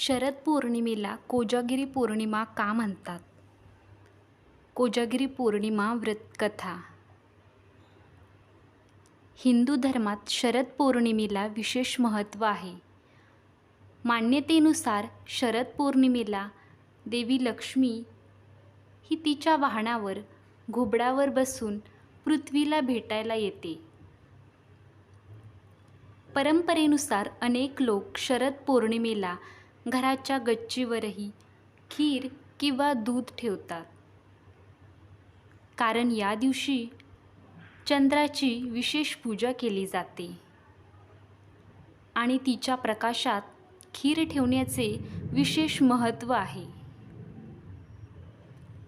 शरद पौर्णिमेला कोजागिरी पौर्णिमा का म्हणतात? कोजागिरी पौर्णिमा व्रतकथा. हिंदू धर्मात शरद पौर्णिमेला विशेष महत्त्व आहे. मान्यतेनुसार शरद पौर्णिमेला देवी लक्ष्मी ही तिच्या वाहनावर घोबडावर बसून पृथ्वीला भेटायला येते. परंपरेनुसार अनेक लोक शरद पौर्णिमेला घराच्या गच्चीवरही खीर किंवा दूध ठेवतात, कारण या दिवशी चंद्राची विशेष पूजा केली जाते आणि तिच्या प्रकाशात खीर ठेवण्याचे विशेष महत्त्व आहे.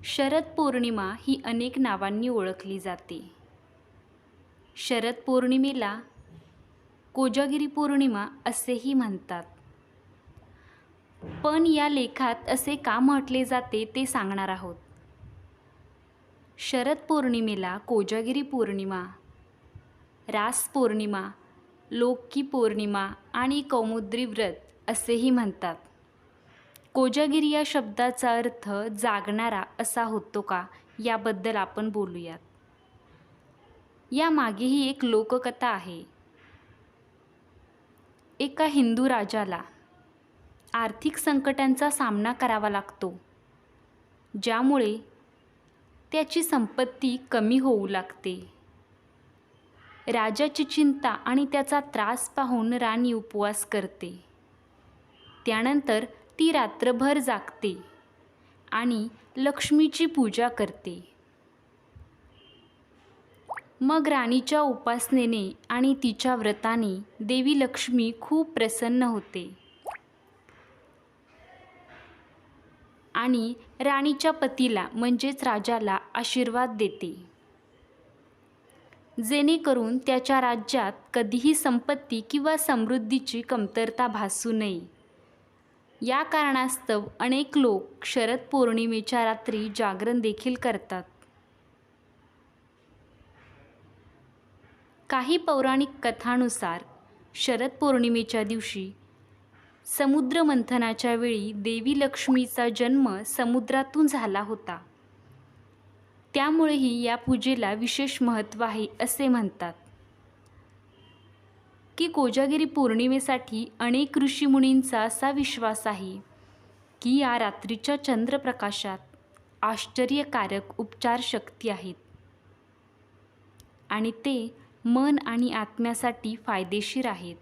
शरद पौर्णिमा ही अनेक नावांनी ओळखली जाते. शरद पौर्णिमेला कोजागिरी पौर्णिमा असेही म्हणतात. पण या लेखात असे का म्हटले जाते ते सांगणार आहोत. शरद पौर्णिमेला कोजागिरी पौर्णिमा, रास पौर्णिमा, लोकी पौर्णिमा आणि कौमुदी व्रत असेही म्हणतात. कोजागिरी या शब्दाचा अर्थ जागणारा असा होतो का, याबद्दल आपण बोलूयात. यामागेही एक लोककथा आहे. एका हिंदू राजाला आर्थिक संकटांचा सामना करावा लागतो, ज्यामुळे त्याची संपत्ती कमी होऊ लागते. राजाची चिंता आणि त्याचा त्रास पाहून राणी उपवास करते. त्यानंतर ती रात्रभर जागते आणि लक्ष्मीची पूजा करते. मग राणीच्या उपासनेने आणि तिच्या व्रताने देवी लक्ष्मी खूप प्रसन्न होते आणि राणीच्या पतीला म्हणजेच राजाला आशीर्वाद देते, जेणेकरून त्याच्या राज्यात कधीही संपत्ती किंवा समृद्धीची कमतरता भासू नये. या कारणास्तव अनेक लोक शरद पौर्णिमेच्या रात्री जागरण देखील करतात. काही पौराणिक कथांनुसार शरद पौर्णिमेच्या दिवशी समुद्र मंथनाच्या वेळी देवी लक्ष्मीचा जन्म समुद्रातून झाला होता. त्यामुळेही या पूजेला विशेष महत्त्व आहे असे म्हणतात की कोजागिरी पौर्णिमेसाठी अनेक ऋषीमुनींचा असा विश्वास आहे की या रात्रीच्या चंद्रप्रकाशात आश्चर्यकारक उपचार शक्ती आहेत आणि ते मन आणि आत्म्यासाठी फायदेशीर आहेत.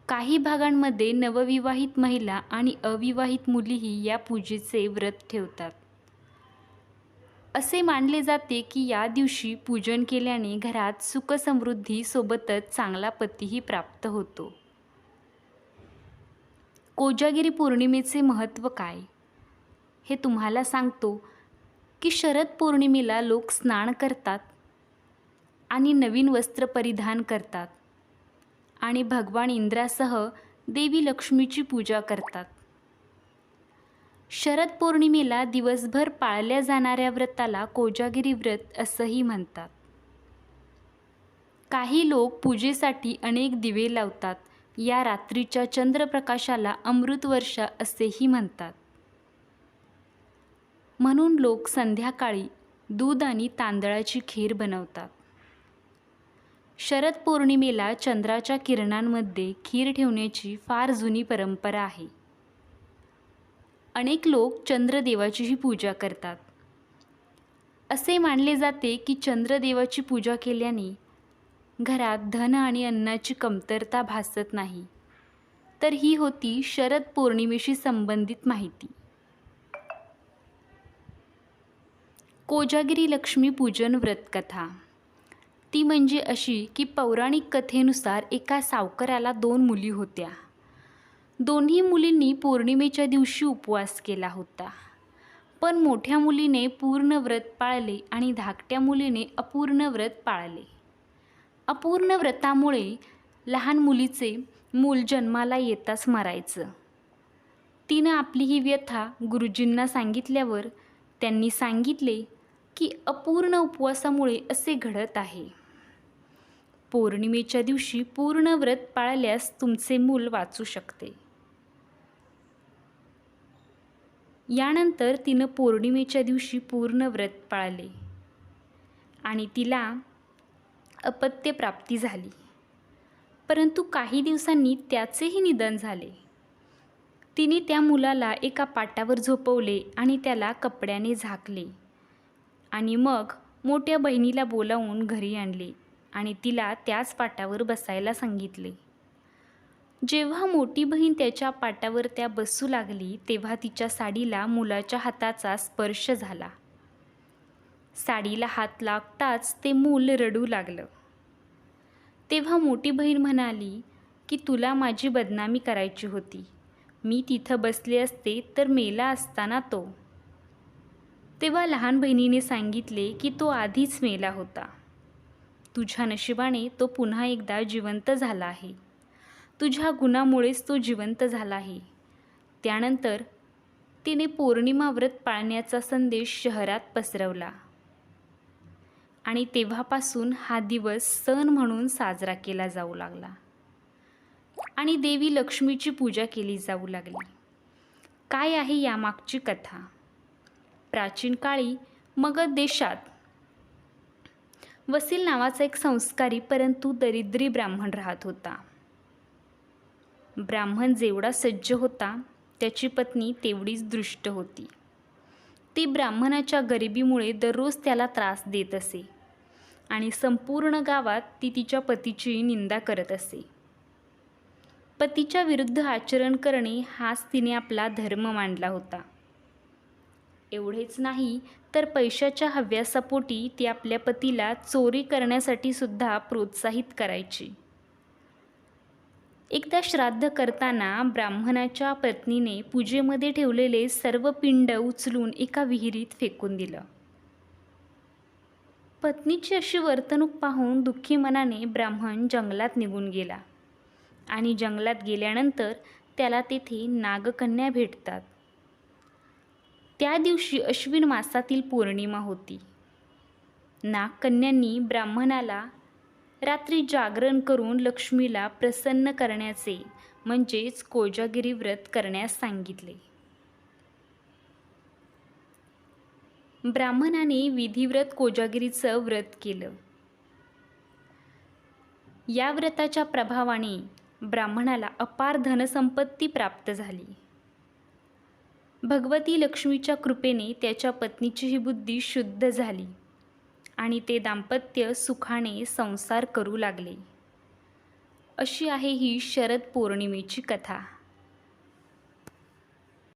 काही भागांमध्ये नवविवाहित महिला आणि अविवाहित मुलीही या पूजेचे व्रत ठेवतात. असे मानले जाते की या दिवशी पूजन केल्याने घरात सुखसमृद्धी सोबतच चांगला पतीही प्राप्त होतो. कोजागिरी पौर्णिमेचे महत्त्व काय हे तुम्हाला सांगतो की शरद पौर्णिमेला लोक स्नान करतात आणि नवीन वस्त्र परिधान करतात आणि भगवान इंद्रासह देवी लक्ष्मीची पूजा करतात. शरद पौर्णिमेला दिवसभर पाळल्या जाणाऱ्या व्रताला कोजागिरी व्रत असंही म्हणतात. काही लोक पूजेसाठी अनेक दिवे लावतात. या रात्रीच्या चंद्रप्रकाशाला अमृतवर्षा असेही म्हणतात. म्हणून लोक संध्याकाळी दूध आणि तांदळाची खीर बनवतात. शरद पौर्णिमेला चंद्राच्या किरणांमध्ये खीर ठेवण्याची फार जुनी परंपरा आहे. अनेक लोक चंद्रदेवाचीही पूजा करतात. असे मानले जाते की चंद्रदेवाची पूजा केल्याने घरात धन आणि अन्नाची कमतरता भासत नाही. तर ही होती शरद पौर्णिमेशी संबंधित माहिती. कोजागिरी लक्ष्मी पूजन व्रतकथा. ती म्हणजे अशी की पौराणिक कथेनुसार एका सावकाराला 2 मुली होत्या. दोन्ही मुलींनी पौर्णिमेच्या दिवशी उपवास केला होता. पण मोठ्या मुलीने पूर्ण व्रत पाळले आणि धाकट्या मुलीने अपूर्ण व्रत पाळले. अपूर्ण व्रतामुळे लहान मुलीचे मूल जन्माला येताच मरायचं. तिनं आपली ही व्यथा गुरुजींना सांगितल्यावर त्यांनी सांगितले की अपूर्ण उपवासामुळे असे घडत आहे. पौर्णिमेच्या दिवशी पूर्ण व्रत पाळल्यास तुमचे मूल वाचू शकते. यानंतर तिनं पौर्णिमेच्या दिवशी पूर्ण व्रत पाळले आणि तिला अपत्यप्राप्ती झाली. परंतु काही दिवसांनी त्याचेही निधन झाले. तिने त्या मुलाला एका पाटावर झोपवले आणि त्याला कपड्याने झाकले आणि मग मोठ्या बहिणीला बोलावून घरी आणले आणि तिला त्याच पाटावर बसायला सांगितले. जेव्हा मोठी बहीण त्याच्या पाटावर त्या बसू लागली तेव्हा तिच्या साडीला मुलाच्या हाताचा स्पर्श झाला. साडीला हात लागताच ते मूल रडू लागलं. तेव्हा मोठी बहीण म्हणाली की तुला माझी बदनामी करायची होती. मी तिथं बसले असते तर मेला असता ना तो. तेव्हा लहान बहिणीने सांगितले की तो आधीच मेला होता. तुझ्या नशिबाने तो पुन्हा एकदा जिवंत झाला आहे. तुझ्या गुणामुळेच तो जिवंत झाला आहे. त्यानंतर तिने पौर्णिमा व्रत पाळण्याचा संदेश शहरात पसरवला आणि तेव्हापासून हा दिवस सण म्हणून साजरा केला जाऊ लागला आणि देवी लक्ष्मीची पूजा केली जाऊ लागली. काय आहे यामागची कथा? प्राचीन काळी मगध देशात वसील नावाचा एक संस्कारी परंतु दरिद्री ब्राह्मण राहत होता. ब्राह्मण जेवढा सज्ज होता त्याची पत्नी तेवढीच दृष्ट होती. ती ब्राह्मणाच्या गरिबीमुळे दररोज त्याला त्रास देत असे आणि संपूर्ण गावात ती तिच्या पतीची निंदा करत असे. पतीच्या विरुद्ध आचरण करणे हाच तिने आपला धर्म मानला होता. एवढेच नाही तर पैशाच्या हव्यासापोटी ती आपल्या पतीला चोरी करण्यासाठी सुद्धा प्रोत्साहित करायची. एकदा श्राद्ध करताना ब्राह्मणाच्या पत्नीने पूजेमध्ये ठेवलेले सर्व पिंड उचलून एका विहिरीत फेकून दिलं. पत्नीची अशी वर्तणूक पाहून दुःखी मनाने ब्राह्मण जंगलात निघून गेला आणि जंगलात गेल्यानंतर त्याला तेथे नागकन्या भेटतात. त्या दिवशी अश्विन मासातील पौर्णिमा होती. नागकन्यांनी ब्राह्मणाला रात्री जागरण करून लक्ष्मीला प्रसन्न करण्याचे म्हणजेच कोजागिरी व्रत करण्यास सांगितले. ब्राह्मणाने विधिव्रत कोजागिरीचं व्रत केलं. या व्रताच्या प्रभावाने ब्राह्मणाला अपार धनसंपत्ती प्राप्त झाली. भगवती लक्ष्मीच्या कृपेने त्याच्या पत्नीचीही बुद्धी शुद्ध झाली आणि ते दाम्पत्य सुखाने संसार करू लागले. अशी आहे ही शरद पौर्णिमेची कथा.